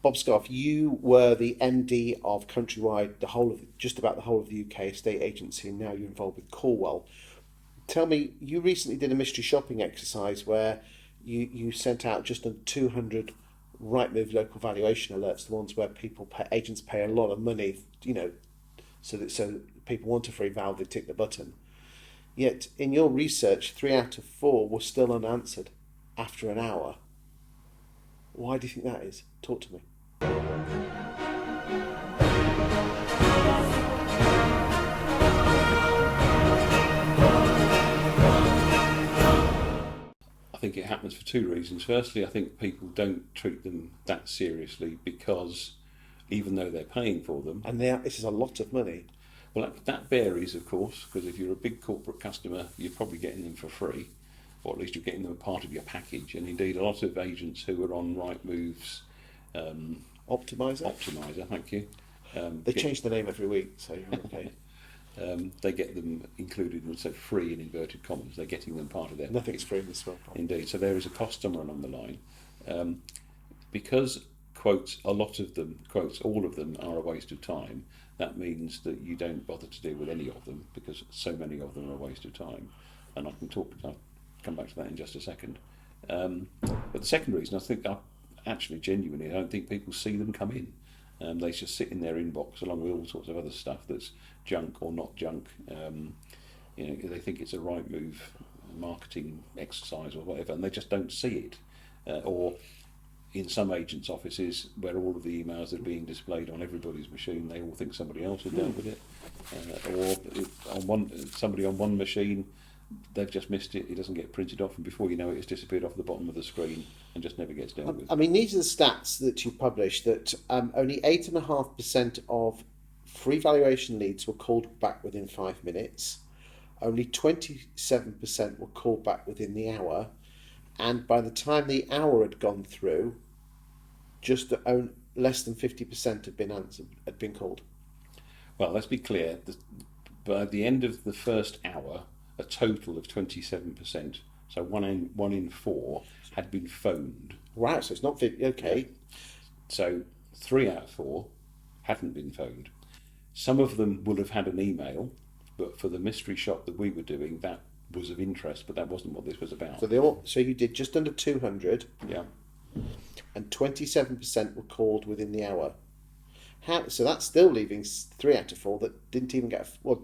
Bob Scarff, you were the MD of Countrywide, just about the whole of the UK estate agency, and now you're involved with Callwell. Tell me, you recently did a mystery shopping exercise where you sent out just under 200 Rightmove local valuation alerts, the ones where agents pay a lot of money, so people want a free val, they tick the button. Yet in your research, 3 out of 4 were still unanswered after an hour. Why do you think that is? Talk to me. I think it happens for two reasons. Firstly, I think people don't treat them that seriously because even though they're paying for them... And this is a lot of money. Well, that varies, of course, because if you're a big corporate customer, you're probably getting them for free, or at least you're getting them as part of your package. And indeed, a lot of agents who are on Rightmove's Optimizer, thank you. They change the name every week, so you're okay. They get them included, and so free in inverted commas. They're getting them part of their Nothing's free in this world. Indeed, so there is a cost somewhere along the line. Because quotes, a lot of them, quotes, all of them are a waste of time. That means that you don't bother to deal with any of them because so many of them are a waste of time. And I'll come back to that in just a second. But the second reason, I don't think people see them come in. They just sit in their inbox along with all sorts of other stuff that's junk or not junk. They think it's a Rightmove marketing exercise or whatever, and they just don't see it. Or in some agents' offices, where all of the emails are being displayed on everybody's machine, they all think somebody else has dealt with it. Somebody on one machine, they've just missed it, it doesn't get printed off, and before you know it, it's disappeared off the bottom of the screen and just never gets dealt with. I mean, these are the stats that you published, that only 8.5% of free valuation leads were called back within 5 minutes. Only 27% were called back within the hour. And by the time the hour had gone through, just less than 50% had been called. Well, let's be clear. By the end of the first hour, a total of 27%, so one in 4, had been phoned. Wow, so it's not 50, okay. So 3 out of 4 hadn't been phoned. Some of them would have had an email, but for the mystery shop that we were doing, that was of interest, but that wasn't what this was about. So you did just under 200. Yeah. And 27% were called within the hour. So that's still leaving 3 out of 4 that didn't even get. When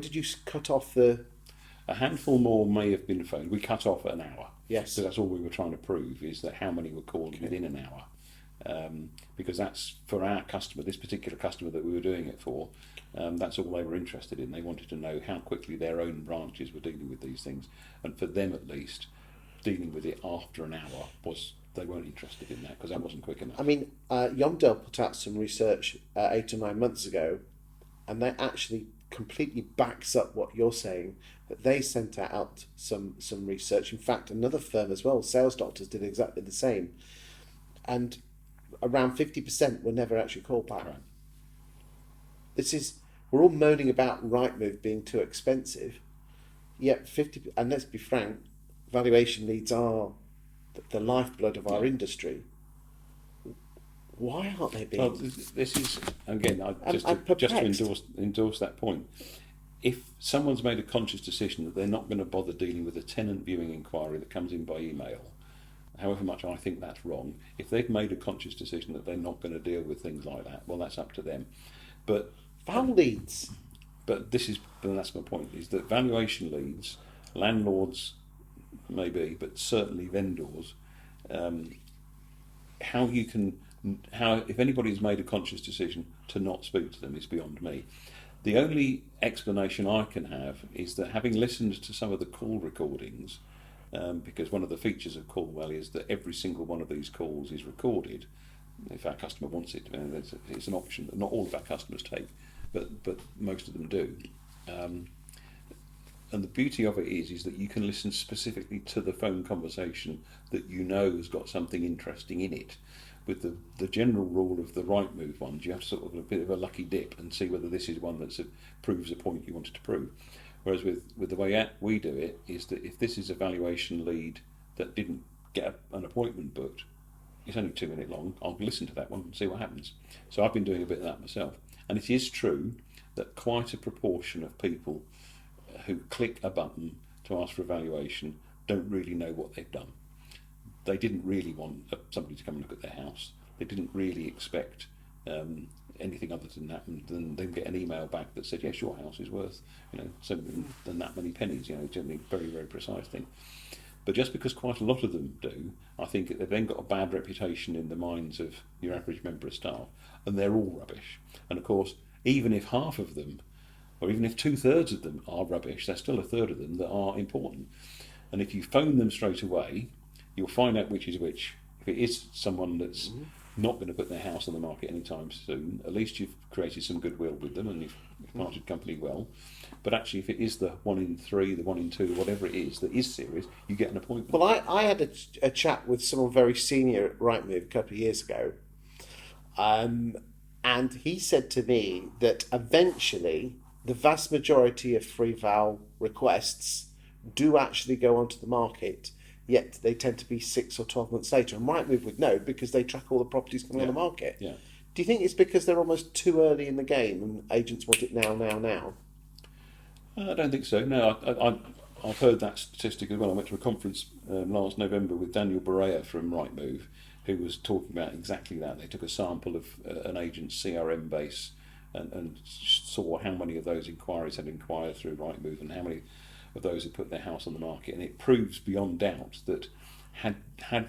did you cut off the? A handful more may have been phoned. We cut off at an hour. Yes. So that's all we were trying to prove, is that how many were called within an hour. Because that's for our customer, this particular customer that we were doing it for, that's all they were interested in. They wanted to know how quickly their own branches were dealing with these things, and for them at least, dealing with it after an hour they weren't interested in that because that wasn't quick enough. I mean, Yomdale put out some research 8 or 9 months ago, and that actually completely backs up what you're saying, that they sent out some research. In fact, another firm as well, Sales Doctors, did exactly the same, and around 50% were never actually called back. Right. We're all moaning about Rightmove being too expensive, yet 50, and let's be frank, valuation leads are the lifeblood of our industry. Why aren't they being? Well, this is, again, just to endorse that point. If someone's made a conscious decision that they're not going to bother dealing with a tenant viewing inquiry that comes in by email, however much I think that's wrong, if they've made a conscious decision that they're not going to deal with things like that, well, that's up to them. But val leads. But that's my point, is that valuation leads, landlords maybe, but certainly vendors, if anybody's made a conscious decision to not speak to them is beyond me. The only explanation I can have is that, having listened to some of the call recordings, because one of the features of Callwell is that every single one of these calls is recorded if our customer wants it. It's an option that not all of our customers take, but most of them do. And the beauty of it is that you can listen specifically to the phone conversation that you know has got something interesting in it. With the general rule of the Rightmove ones, you have sort of a bit of a lucky dip and see whether this is one that proves a point you wanted to prove. Whereas with the way we do it, is that if this is a valuation lead that didn't get an appointment booked, it's only 2 minute long. I'll listen to that one and see what happens. So I've been doing a bit of that myself, and it is true that quite a proportion of people who click a button to ask for a valuation don't really know what they've done. They didn't really want somebody to come and look at their house. They didn't really expect anything other than that, and then they get an email back that said, yes, your house is worth, so than that many pennies, generally very, very precise thing. But just because quite a lot of them do, I think they've then got a bad reputation in the minds of your average member of staff, and they're all rubbish. And of course, even if half of them, or even if 2/3 of them are rubbish, there's still a third of them that are important. And if you phone them straight away, you'll find out which is which. If it is someone that's not going to put their house on the market anytime soon, at least you've created some goodwill with them and you've parted company well. But actually, if it is the 1 in 3, the 1 in 2, whatever it is that is serious, you get an appointment. Well, I had a chat with someone very senior at Rightmove a couple of years ago, and he said to me that eventually the vast majority of free val requests do actually go onto the market, yet they tend to be 6 or 12 months later. And Rightmove would know because they track all the properties coming on the market. Yeah. Do you think it's because they're almost too early in the game and agents want it now? I don't think so. No, I've heard that statistic as well. I went to a conference last November with Daniel Barea from Rightmove, who was talking about exactly that. They took a sample of an agent's CRM base and saw how many of those inquiries had inquired through Rightmove and how many of those had put their house on the market. And it proves beyond doubt that had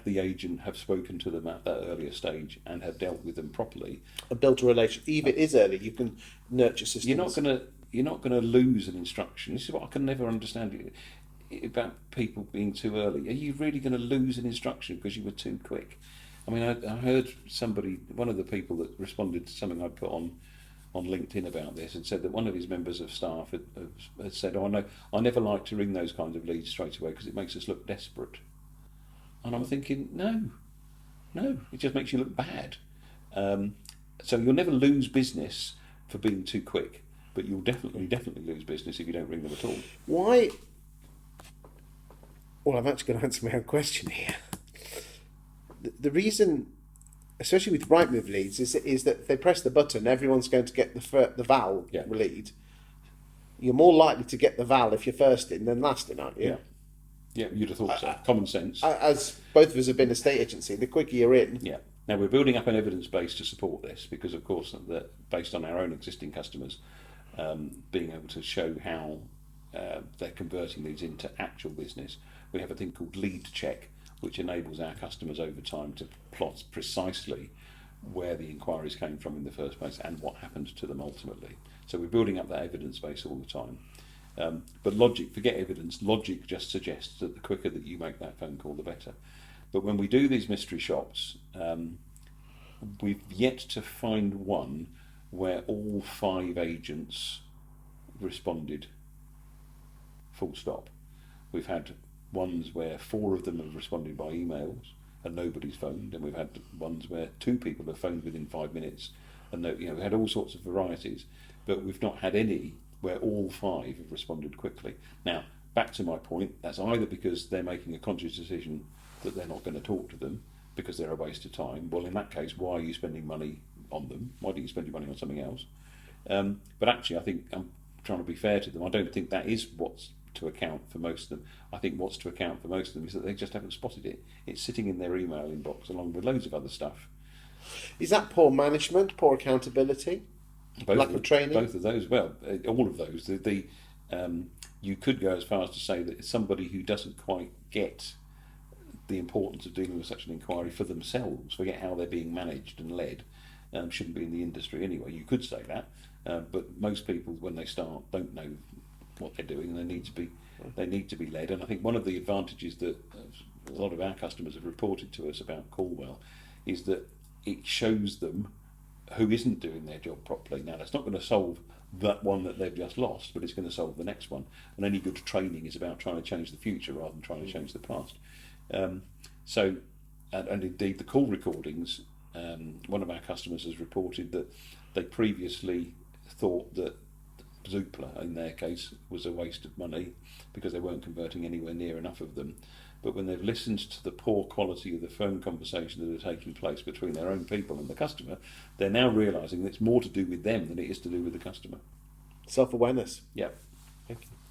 the agent have spoken to them at that earlier stage and have dealt with them properly and built a relationship, even if it is early, you can nurture systems. You're not going to lose an instruction. This is what I can never understand about people being too early. Are you really going to lose an instruction because you were too quick? I mean, I heard somebody, one of the people that responded to something I put on LinkedIn about this, and said that one of his members of staff had said, "Oh, no, I never like to ring those kinds of leads straight away because it makes us look desperate." And I'm thinking, no, it just makes you look bad. So you'll never lose business for being too quick, but you'll definitely lose business if you don't ring them at all. Why? Well, I'm actually going to answer my own question here. The reason, especially with Rightmove leads, is that if they press the button, everyone's going to get the Val lead. You're more likely to get the Val if you're first in than last in, aren't you? Yeah, you'd have thought so. Common sense. As both of us have been a estate agency, the quicker you're in. Yeah. Now we're building up an evidence base to support this because, of course, based on our own existing customers, being able to show how they're converting these into actual business, we have a thing called lead check, which enables our customers over time to plot precisely where the inquiries came from in the first place and what happened to them ultimately. So we're building up that evidence base all the time. But logic, forget evidence, logic just suggests that the quicker that you make that phone call, the better. But when we do these mystery shops, we've yet to find one where all 5 agents responded full stop. We've had ones where 4 of them have responded by emails and nobody's phoned, and we've had ones where 2 people have phoned within 5 minutes, and we had all sorts of varieties, but we've not had any where all 5 have responded quickly. Now, back to my point, that's either because they're making a conscious decision that they're not going to talk to them because they're a waste of time. Well, in that case, why are you spending money on them? Why don't you spend your money on something else? But actually, I think I'm trying to be fair to them. I don't think that is what's to account for most of them. I think what's to account for most of them is that they just haven't spotted it. It's sitting in their email inbox along with loads of other stuff. Is that poor management, poor accountability, lack of training? Both of those. Well, all of those. You could go as far as to say that it's somebody who doesn't quite get the importance of dealing with such an inquiry for themselves, forget how they're being managed and led, shouldn't be in the industry anyway. You could say that, but most people, when they start, don't know what they're doing, and they need to be led. And I think one of the advantages that a lot of our customers have reported to us about Callwell is that it shows them who isn't doing their job properly. Now, that's not going to solve that one that they've just lost, but it's going to solve the next one. And any good training is about trying to change the future rather than trying to change the past. And indeed, the call recordings, one of our customers has reported that they previously thought that Zoopla, in their case, was a waste of money because they weren't converting anywhere near enough of them. But when they've listened to the poor quality of the phone conversations that are taking place between their own people and the customer, they're now realising that it's more to do with them than it is to do with the customer. Self-awareness. Yeah. Thank you.